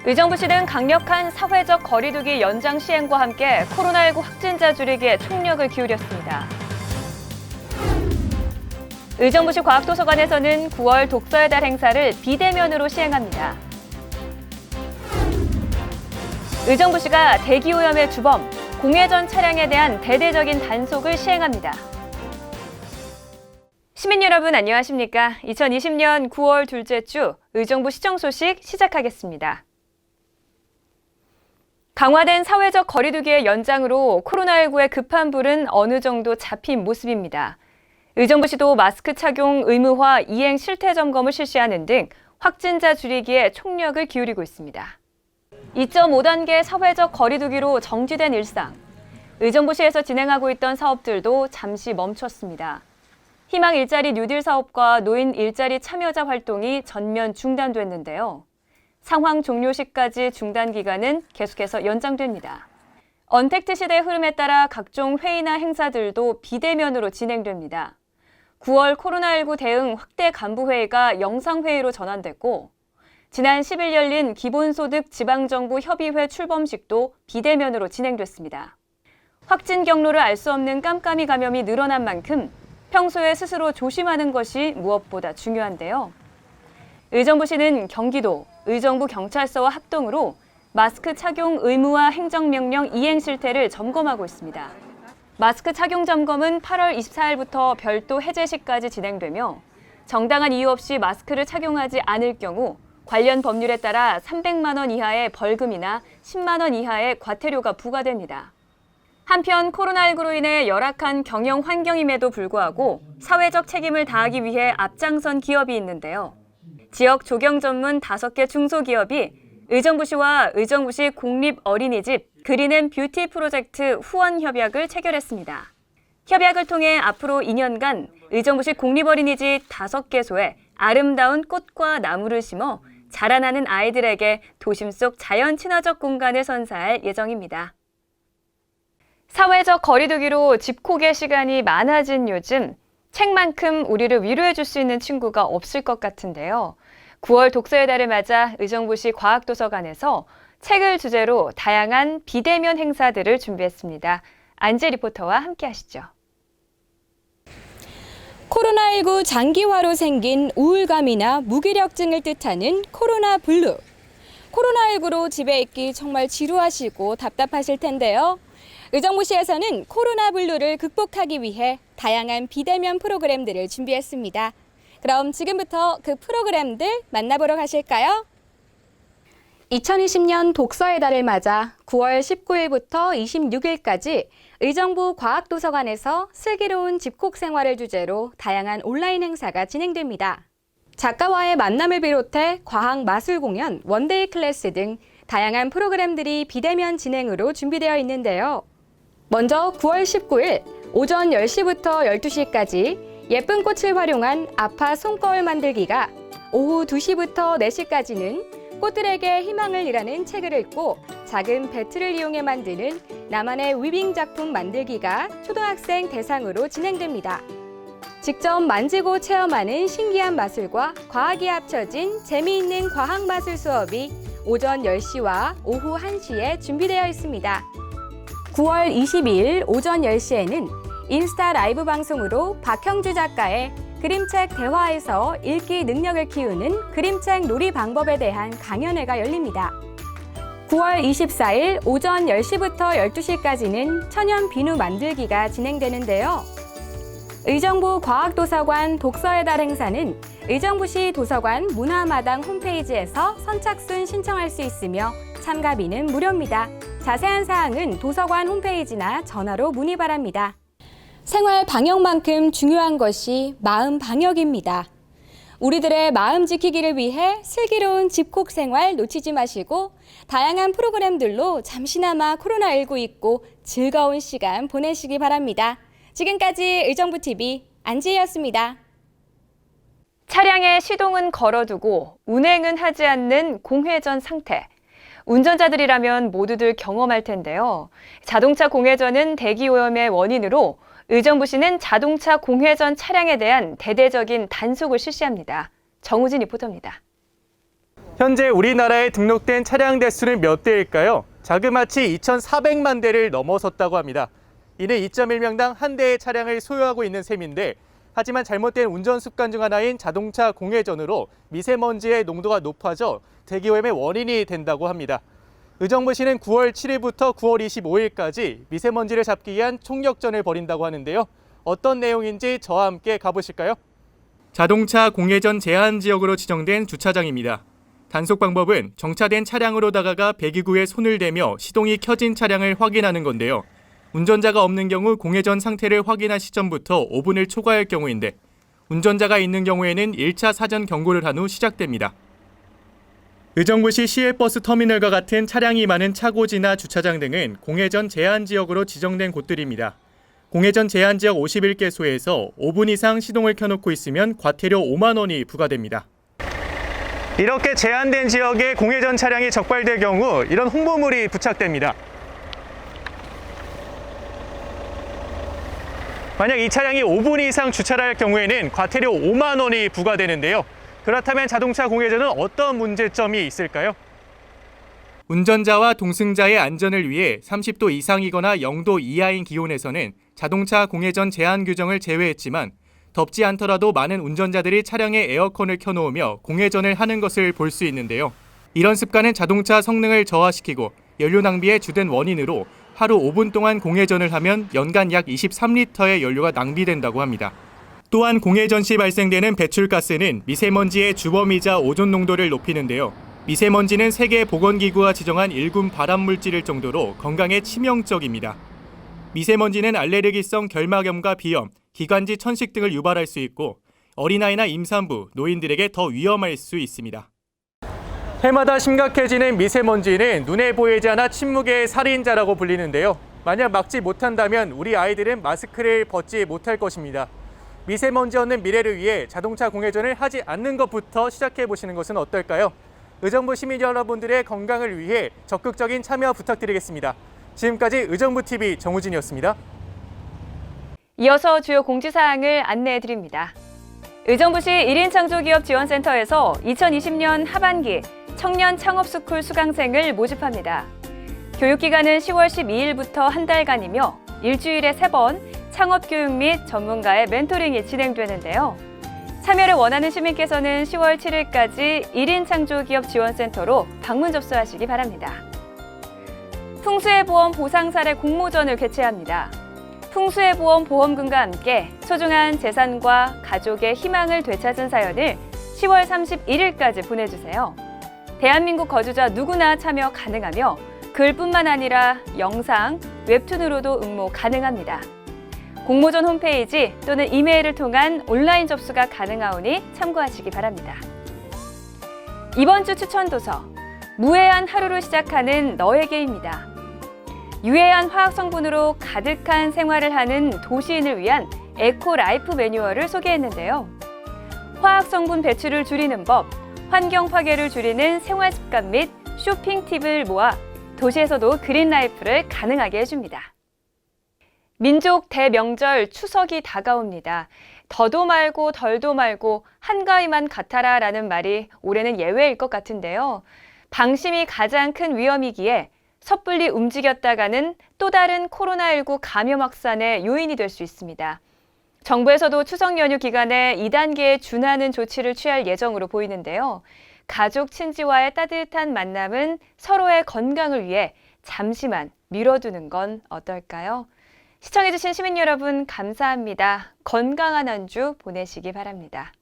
의정부시는 강력한 사회적 거리두기 연장 시행과 함께 코로나19 확진자 줄이기에 총력을 기울였습니다. 의정부시 과학도서관에서는 9월 독서의 달 행사를 비대면으로 시행합니다. 의정부시가 대기오염의 주범, 공회전 차량에 대한 대대적인 단속을 시행합니다. 시민 여러분 안녕하십니까? 2020년 9월 둘째 주 의정부 시정 소식 시작하겠습니다. 강화된 사회적 거리두기의 연장으로 코로나19의 급한 불은 어느 정도 잡힌 모습입니다. 의정부시도 마스크 착용 의무화 이행 실태 점검을 실시하는 등 확진자 줄이기에 총력을 기울이고 있습니다. 2.5단계 사회적 거리두기로 정지된 일상. 의정부시에서 진행하고 있던 사업들도 잠시 멈췄습니다. 희망 일자리 뉴딜 사업과 노인 일자리 참여자 활동이 전면 중단됐는데요. 상황 종료 시까지 중단 기간은 계속해서 연장됩니다. 언택트 시대의 흐름에 따라 각종 회의나 행사들도 비대면으로 진행됩니다. 9월 코로나19 대응 확대 간부회의가 영상회의로 전환됐고 지난 10일 열린 기본소득 지방정부 협의회 출범식도 비대면으로 진행됐습니다. 확진 경로를 알 수 없는 깜깜이 감염이 늘어난 만큼 평소에 스스로 조심하는 것이 무엇보다 중요한데요. 의정부시는 경기도, 의정부 경찰서와 합동으로 마스크 착용 의무화 행정명령 이행 실태를 점검하고 있습니다. 마스크 착용 점검은 8월 24일부터 별도 해제시까지 진행되며 정당한 이유 없이 마스크를 착용하지 않을 경우 관련 법률에 따라 300만 원 이하의 벌금이나 10만 원 이하의 과태료가 부과됩니다. 한편 코로나19로 인해 열악한 경영 환경임에도 불구하고 사회적 책임을 다하기 위해 앞장선 기업이 있는데요. 지역 조경 전문 5개 중소기업이 의정부시와 의정부시 공립어린이집 그린앤뷰티 프로젝트 후원 협약을 체결했습니다. 협약을 통해 앞으로 2년간 의정부시 공립어린이집 5개소에 아름다운 꽃과 나무를 심어 자라나는 아이들에게 도심 속 자연 친화적 공간을 선사할 예정입니다. 사회적 거리두기로 집콕의 시간이 많아진 요즘 책만큼 우리를 위로해 줄 수 있는 친구가 없을 것 같은데요. 9월 독서의 달을 맞아 의정부시 과학도서관에서 책을 주제로 다양한 비대면 행사들을 준비했습니다. 안재 리포터와 함께 하시죠. 코로나19 장기화로 생긴 우울감이나 무기력증을 뜻하는 코로나 블루. 코로나19로 집에 있기 정말 지루하시고 답답하실 텐데요. 의정부시에서는 코로나 블루를 극복하기 위해 다양한 비대면 프로그램들을 준비했습니다. 그럼 지금부터 그 프로그램들 만나보러 가실까요? 2020년 독서의 달을 맞아 9월 19일부터 26일까지 의정부 과학도서관에서 슬기로운 집콕 생활을 주제로 다양한 온라인 행사가 진행됩니다. 작가와의 만남을 비롯해 과학 마술 공연, 원데이 클래스 등 다양한 프로그램들이 비대면 진행으로 준비되어 있는데요. 먼저 9월 19일 오전 10시부터 12시까지 예쁜 꽃을 활용한 아파 손거울 만들기가, 오후 2시부터 4시까지는 꽃들에게 희망을 이라는 책을 읽고 작은 배틀을 이용해 만드는 나만의 위빙 작품 만들기가 초등학생 대상으로 진행됩니다. 직접 만지고 체험하는 신기한 마술과 과학이 합쳐진 재미있는 과학 마술 수업이 오전 10시와 오후 1시에 준비되어 있습니다. 9월 22일 오전 10시에는 인스타 라이브 방송으로 박형주 작가의 그림책 대화에서 읽기 능력을 키우는 그림책 놀이 방법에 대한 강연회가 열립니다. 9월 24일 오전 10시부터 12시까지는 천연 비누 만들기가 진행되는데요. 의정부 과학도서관 독서의 달 행사는 의정부시 도서관 문화마당 홈페이지에서 선착순 신청할 수 있으며 참가비는 무료입니다. 자세한 사항은 도서관 홈페이지나 전화로 문의 바랍니다. 생활 방역만큼 중요한 것이 마음 방역입니다. 우리들의 마음 지키기를 위해 슬기로운 집콕 생활 놓치지 마시고 다양한 프로그램들로 잠시나마 코로나19 잊고 즐거운 시간 보내시기 바랍니다. 지금까지 의정부TV 안지혜였습니다. 차량의 시동은 걸어두고 운행은 하지 않는 공회전 상태. 운전자들이라면 모두들 경험할 텐데요. 자동차 공회전은 대기오염의 원인으로 의정부시는 자동차 공회전 차량에 대한 대대적인 단속을 실시합니다. 정우진 리포터입니다. 현재 우리나라에 등록된 차량 대수는 몇 대일까요? 자그마치 2,400만 대를 넘어섰다고 합니다. 이는 2.1명당 한 대의 차량을 소유하고 있는 셈인데, 하지만 잘못된 운전 습관 중 하나인 자동차 공회전으로 미세먼지의 농도가 높아져 대기오염의 원인이 된다고 합니다. 의정부시는 9월 7일부터 9월 25일까지 미세먼지를 잡기 위한 총력전을 벌인다고 하는데요. 어떤 내용인지 저와 함께 가보실까요? 자동차 공회전 제한 지역으로 지정된 주차장입니다. 단속 방법은 정차된 차량으로 다가가 배기구에 손을 대며 시동이 켜진 차량을 확인하는 건데요. 운전자가 없는 경우 공회전 상태를 확인한 시점부터 5분을 초과할 경우인데, 운전자가 있는 경우에는 1차 사전 경고를 한 후 시작됩니다. 의정부시 시외버스 터미널과 같은 차량이 많은 차고지나 주차장 등은 공회전 제한 지역으로 지정된 곳들입니다. 공회전 제한 지역 51개소에서 5분 이상 시동을 켜놓고 있으면 과태료 5만 원이 부과됩니다. 이렇게 제한된 지역에 공회전 차량이 적발될 경우 이런 홍보물이 부착됩니다. 만약 이 차량이 5분 이상 주차를 할 경우에는 과태료 5만 원이 부과되는데요. 그렇다면 자동차 공회전은 어떤 문제점이 있을까요? 운전자와 동승자의 안전을 위해 30도 이상이거나 0도 이하인 기온에서는 자동차 공회전 제한 규정을 제외했지만, 덥지 않더라도 많은 운전자들이 차량에 에어컨을 켜놓으며 공회전을 하는 것을 볼 수 있는데요. 이런 습관은 자동차 성능을 저하시키고 연료 낭비의 주된 원인으로 하루 5분 동안 공회전을 하면 연간 약 23리터의 연료가 낭비된다고 합니다. 또한 공회전 시 발생되는 배출가스는 미세먼지의 주범이자 오존 농도를 높이는데요. 미세먼지는 세계보건기구가 지정한 1군 발암물질일 정도로 건강에 치명적입니다. 미세먼지는 알레르기성 결막염과 비염, 기관지 천식 등을 유발할 수 있고, 어린아이나 임산부, 노인들에게 더 위험할 수 있습니다. 해마다 심각해지는 미세먼지는 눈에 보이지 않아 침묵의 살인자라고 불리는데요. 만약 막지 못한다면 우리 아이들은 마스크를 벗지 못할 것입니다. 미세먼지 없는 미래를 위해 자동차 공회전을 하지 않는 것부터 시작해 보시는 것은 어떨까요? 의정부 시민 여러분들의 건강을 위해 적극적인 참여 부탁드리겠습니다. 지금까지 의정부TV 정우진이었습니다. 이어서 주요 공지사항을 안내해드립니다. 의정부시 1인 창조기업 지원센터에서 2020년 하반기 청년 창업스쿨 수강생을 모집합니다. 교육기간은 10월 12일부터 한 달간이며 일주일에 3번 창업교육 및 전문가의 멘토링이 진행되는데요. 참여를 원하는 시민께서는 10월 7일까지 1인 창조기업 지원센터로 방문 접수하시기 바랍니다. 풍수의 보험 보상사례 공모전을 개최합니다. 풍수의 보험 보험금과 함께 소중한 재산과 가족의 희망을 되찾은 사연을 10월 31일까지 보내주세요. 대한민국 거주자 누구나 참여 가능하며 글뿐만 아니라 영상, 웹툰으로도 응모 가능합니다. 공모전 홈페이지 또는 이메일을 통한 온라인 접수가 가능하오니 참고하시기 바랍니다. 이번 주 추천 도서, 무해한 하루를 시작하는 너에게입니다. 유해한 화학 성분으로 가득한 생활을 하는 도시인을 위한 에코 라이프 매뉴얼을 소개했는데요. 화학 성분 배출을 줄이는 법, 환경 파괴를 줄이는 생활 습관 및 쇼핑 팁을 모아 도시에서도 그린 라이프를 가능하게 해줍니다. 민족 대명절 추석이 다가옵니다. 더도 말고 덜도 말고 한가위만 같아라 라는 말이 올해는 예외일 것 같은데요. 방심이 가장 큰 위험이기에 섣불리 움직였다가는 또 다른 코로나19 감염 확산의 요인이 될 수 있습니다. 정부에서도 추석 연휴 기간에 2단계에 준하는 조치를 취할 예정으로 보이는데요. 가족, 친지와의 따뜻한 만남은 서로의 건강을 위해 잠시만 미뤄두는 건 어떨까요? 시청해주신 시민 여러분 감사합니다. 건강한 한 주 보내시기 바랍니다.